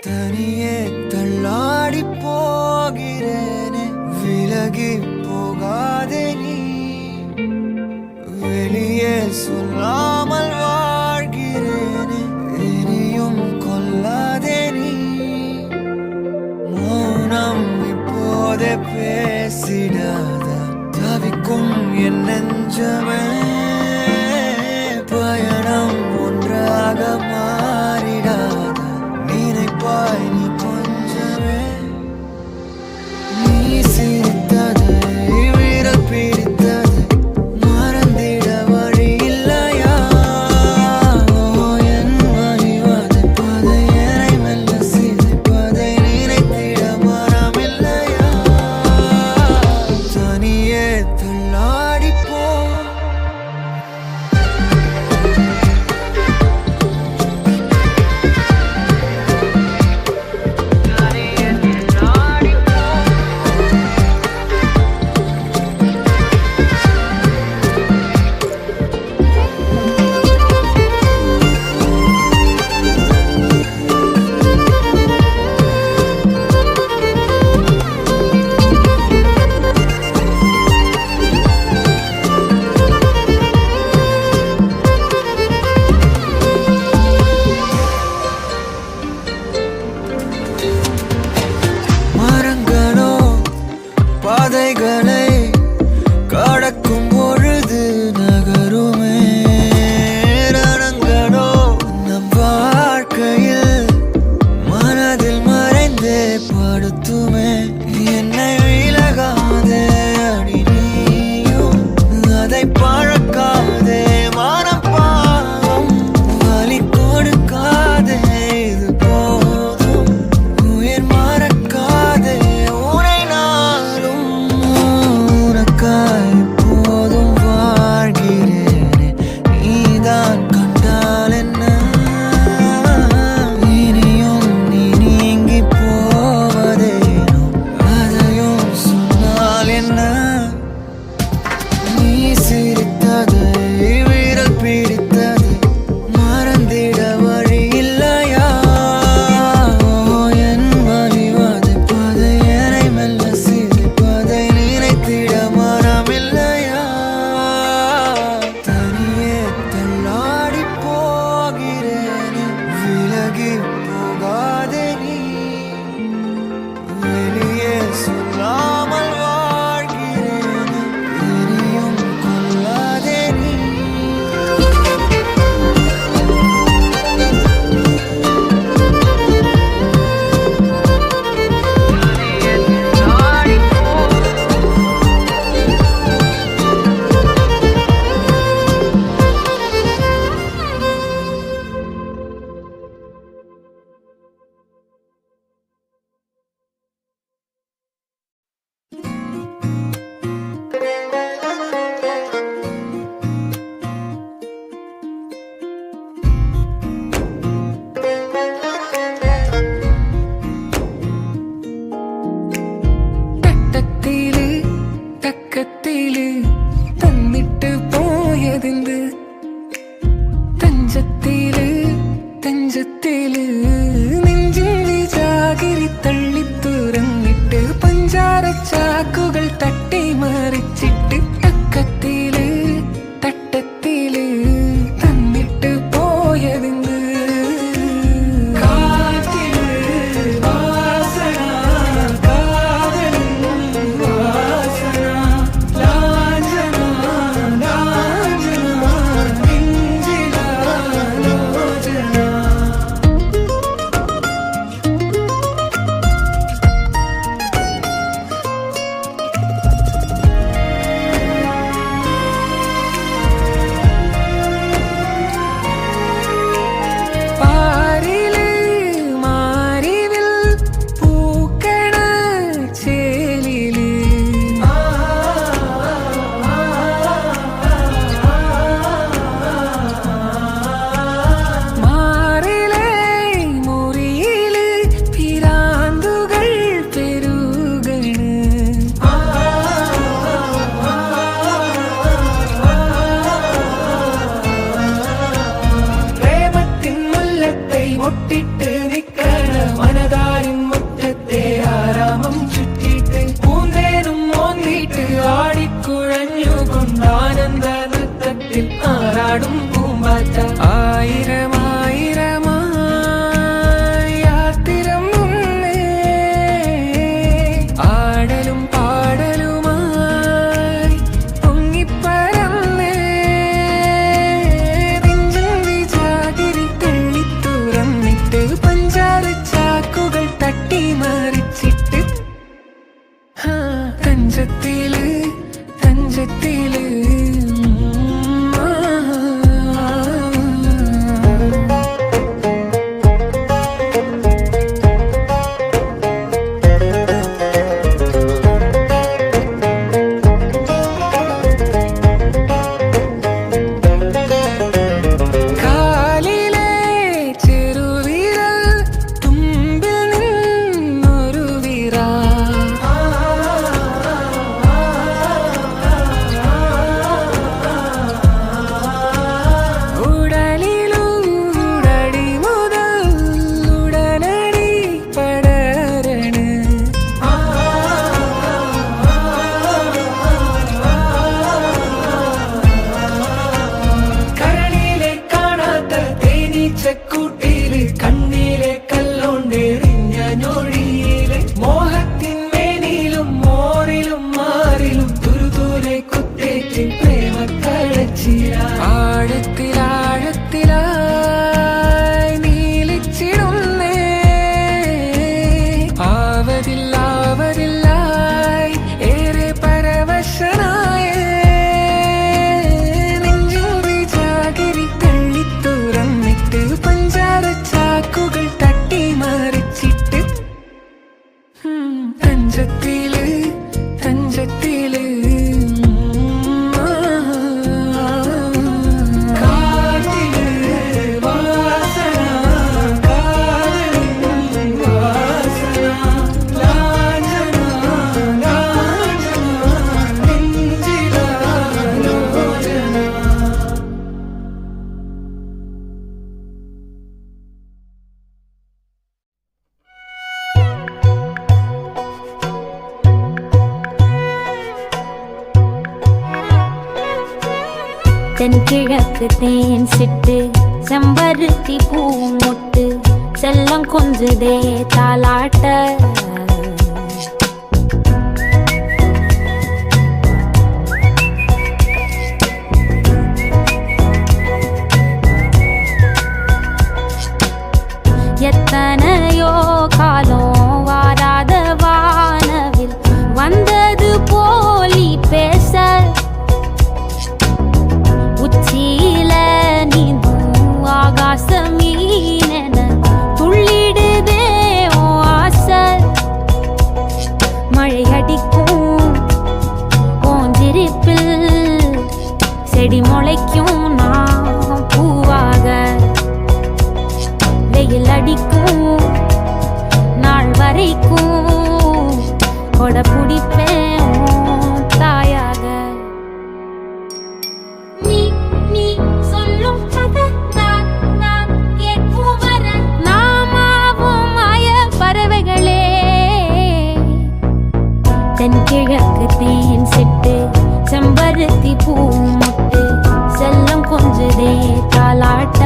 தனியே தள்ளாடி போகிறேனே, விலகி போகாதே நீ. வெளியே சொல்லாமல் வாழ்கிறேனே, இனியும் கொல்லாதே நீ. மௌனம் இப்போதே பேசிடாத, தவிக்கும் என் நெஞ்சமே. பயணம் ஒன்றாக மாறிடாத, நினைப்பாய் நீ கொஞ்சமே. நீ சிரித்ததை விரல் பிடித்ததை மறந்திட வழி இல்லையா? என் வழி வதைப்பதை, என்னை மெல்ல சிதைப்பதை நினைத்திட மனமில்லையா? தனியே தள்ளாடி போ, தென்கிழக்கு தேன் சிட்டு செம்பருத்தி பூ மொட்டு செல்லம் கொஞ்சுதே தாலாட்ட எத்தனையோ காலம் வாராத வானவில் வந்தது போலி பேச உச்சியில நீந்தும் ஆகாச மீனென துள்ளிடுதே ஓ ஆசை மழை அடிக்கும் ஓஞ்சிரிப்பில் செடி முளைக்கும் நான் பூவாக வெயில் அடிக்கும் நாள் வரைக்கும் கொட பிடிப்பேன் தாயாக நீ நீ சொல்லும் கதை நான் கேட்கும் வர நாமாவும் மாய பறவைகளே தென்கிழக்கு தேன் சிட்டு செம்பருத்தி பூ மொட்டு செல்லம் கொஞ்சுதே தாலாட்ட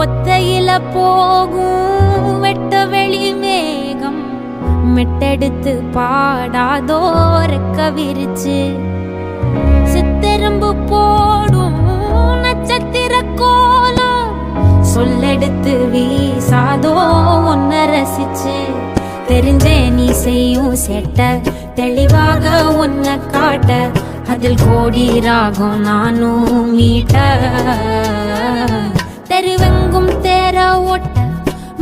ஒத்தையில போகும் வெட்ட வெளி மேகம் மெட்டெடுத்து பாடாதோ ரெக்க விரிச்சு சித்தெரும்பு போடும் நட்சத்திர கோலம் சொல்லெடுத்து வீசாதோ ஒன்ன ரசிச்சு தெரிஞ்சே நீ செய்யும் சேட்ட தெளிவாக உன்னை காட்ட அதில் கோடி ராகம் நானும் மீட்ட தெருவெங்கும் தேர ஓட்ட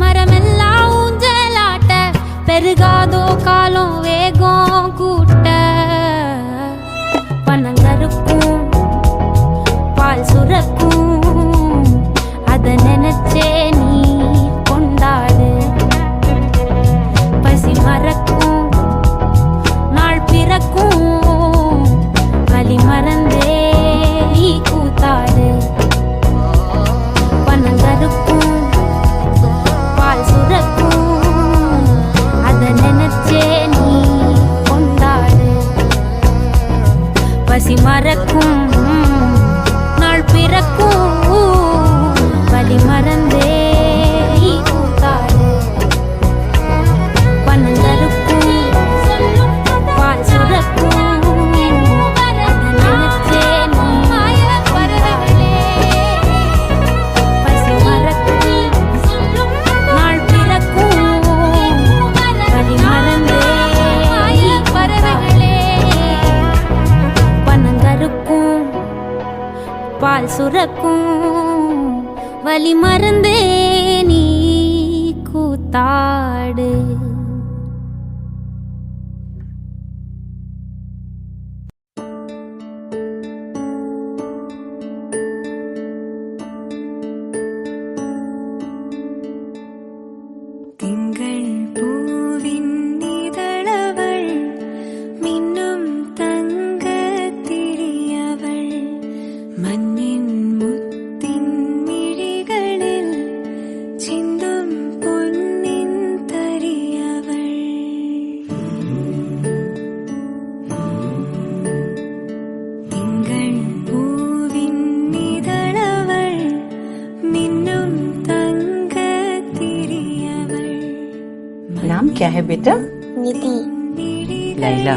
மரமெல்லாம் ஊஞ்சலாட்ட பெருகாதோ காலம் வேகம் கூட்ட பனங்கருக்கும் பால் சுரக்கும் அத நினைச்சே நீ கொண்டாடு பசி மறக்கும் நாள் பிறக்கும் வலி மறந்தே நீ கூத்தாடு பனங்கருக்கும் பால் சுரக்கும் அத நினைச்சே நீ கொண்டாடு பசி மறக்கும் நாள் பிறக்கும் வலி மறந்தே நீ கூத்தாடு பனங்கருக்கும் பால் சுரக்கும் பால் சுரக்கும் வலி மறந்தே நீ கூத்தாடு नाम क्या है बेटा? निधि। लैला।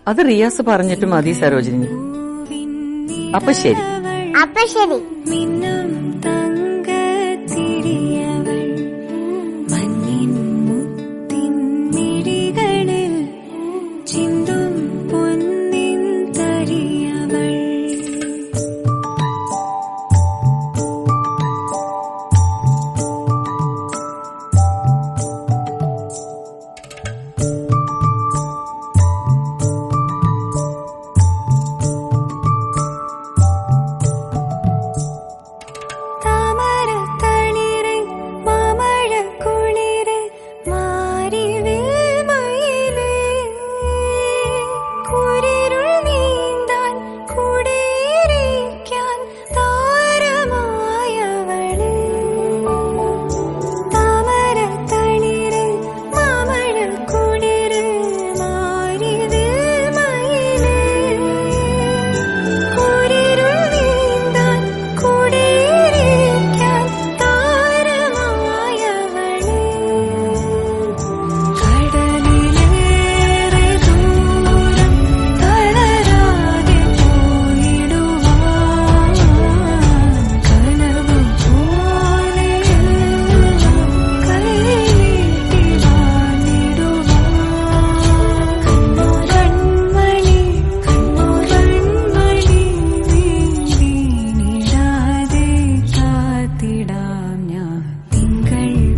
അത് റിയാസ് പറഞ്ഞിട്ട് മതി സരോജിനി. അപ്പൊ ശരി. അപ്പൊ ശരി. മിന്നും